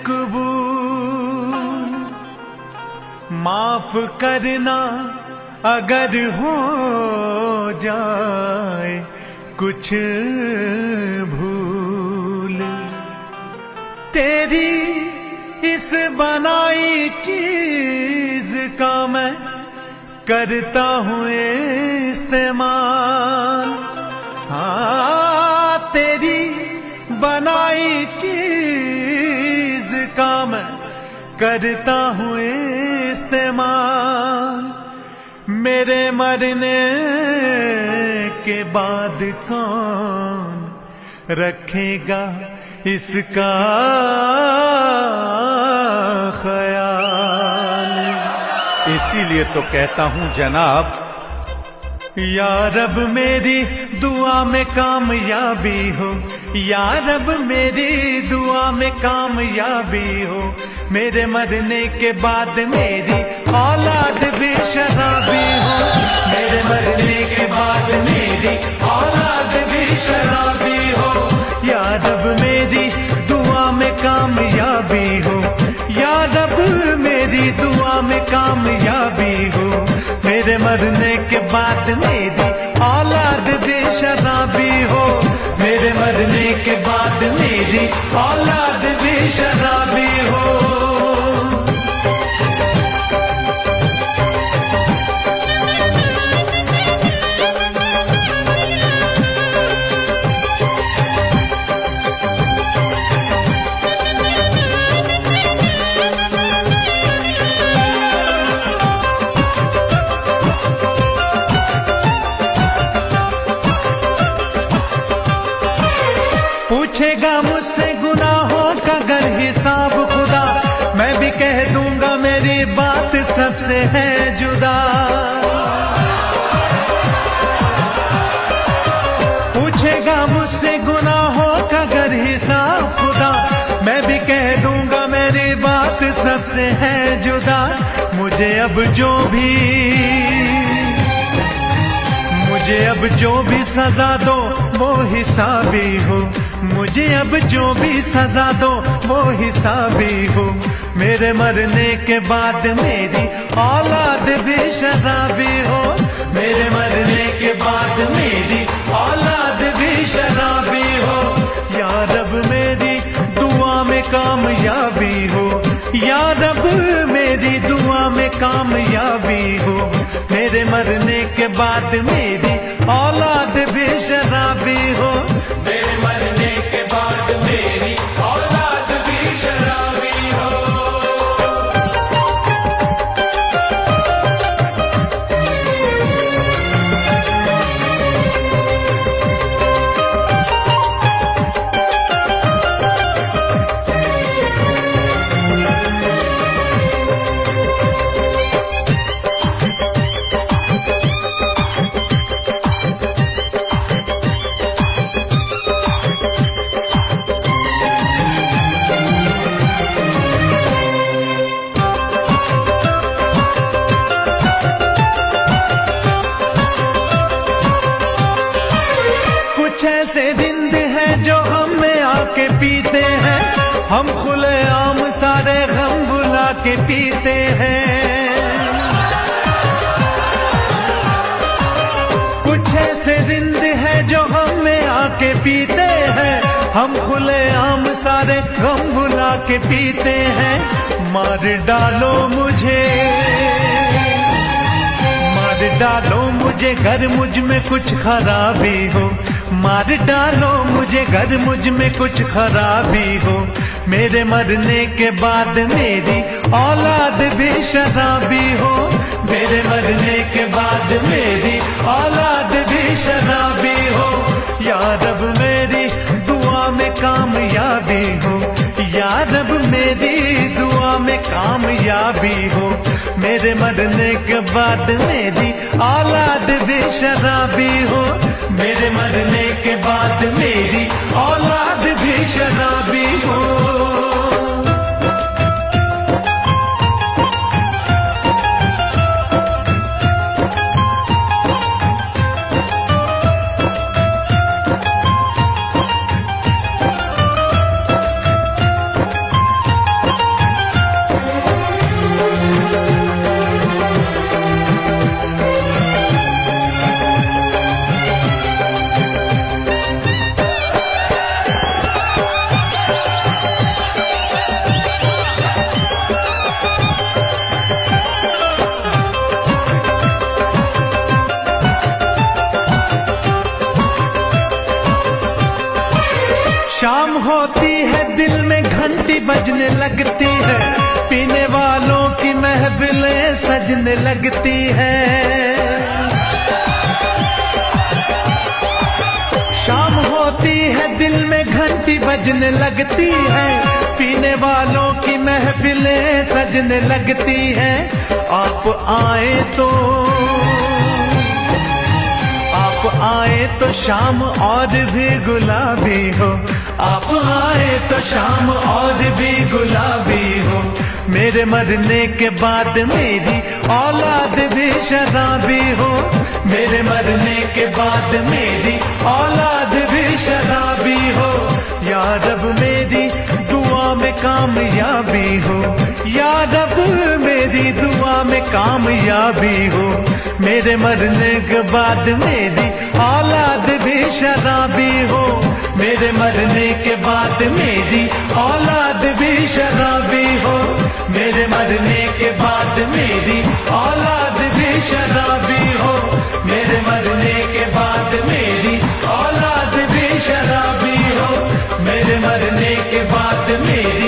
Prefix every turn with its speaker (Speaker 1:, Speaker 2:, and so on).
Speaker 1: कबूल, माफ करना अगर हो जाए कुछ भूल। तेरी इस बनाई चीज का मैं करता हूँ इस्तेमाल। हाँ, तेरी बनाई चीज का मैं करता हूँ इस्तेमाल। मेरे मरने के बाद कौन रखेगा इसका ख्याल। इसीलिए तो कहता हूँ जनाब, या रब मेरी दुआ में कामयाबी हो, या रब मेरी दुआ में कामयाबी हो। मेरे मरने के बाद मेरी औलाद भी शराबी हो, मेरे मरने के बाद मेरी औलाद भी शराबी हो। या रब मेरी दुआ में कामयाबी हो, या रब मेरी दुआ में कामयाबी हो। मेरे मरने के बाद मेरी औलाद भी शराबी हो, मेरे मरने के बाद मेरी औलाद भी शराबी हो। पूछेगा मुझसे गुनाहों का अगर हिसाब खुदा, मैं भी कह दूंगा मेरी बात सबसे है जुदा। पूछेगा मुझसे गुनाहों का अगर हिसाब खुदा, मैं भी कह दूंगा मेरी बात सबसे है जुदा। मुझे अब जो भी सजा दो वो हिसाबी हो, मुझे अब जो भी सजा दो वो हिसाबी हो। मेरे मरने के बाद मेरी औलाद भी शराबी हो, मेरे मरने के बाद मेरी औलाद भी शराबी हो। या रब मेरी दुआ में कामयाबी हो, या रब मेरी दुआ में कामयाबी हो। मेरे मरने के बाद मेरी औलाद भी शराबी हो, मेरे मरने के बाद मेरी औलाद भी शराबी हो। ऐसे जिंद है जो हम में आके पीते हैं, हम खुलेआम सारे गम बुला के पीते हैं। कुछ ऐसे जिंद है जो हम में आके पीते हैं, हम खुलेआम सारे गम बुला के पीते हैं। मार डालो मुझे घर मुझ में कुछ खराबी हो, मार डालो मुझे घर मुझ में कुछ खराबी हो। मेरे मरने के बाद मेरी औलाद भी शराबी हो, मेरे मरने के बाद मेरी औलाद भी शराबी हो। या रब मेरी दुआ में कामयाबी हो, या रब मेरी दुआ में कामयाबी हो। मेरे मरने के बाद मेरी औलाद भी शराबी हो, मेरे मरने के बाद मेरी औलाद भी शराबी हो। होती है दिल में घंटी बजने लगती है, पीने वालों की महफिलें सजने लगती है। शाम होती है दिल में घंटी बजने लगती है, पीने वालों की महफिलें सजने लगती है। आप आए तो शाम और भी गुलाबी हो, आप आए तो शाम और भी गुलाबी हो। मेरे मरने के बाद मेरी औलाद भी शराबी हो, मेरे मरने के बाद मेरी औलाद भी शराबी हो। या रब मेरी दुआ में कामयाबी हो, या रब मेरी दुआ में कामयाबी हो। मेरे मरने के बाद मेरी औलाद भी शराबी हो, मेरे मरने के बाद मेरी औलाद भी शराबी हो। मेरे मरने के बाद मेरी औलाद भी शराबी हो, मेरे मरने के बाद मेरी औलाद भी शराबी हो। मेरे मरने के बाद मेरी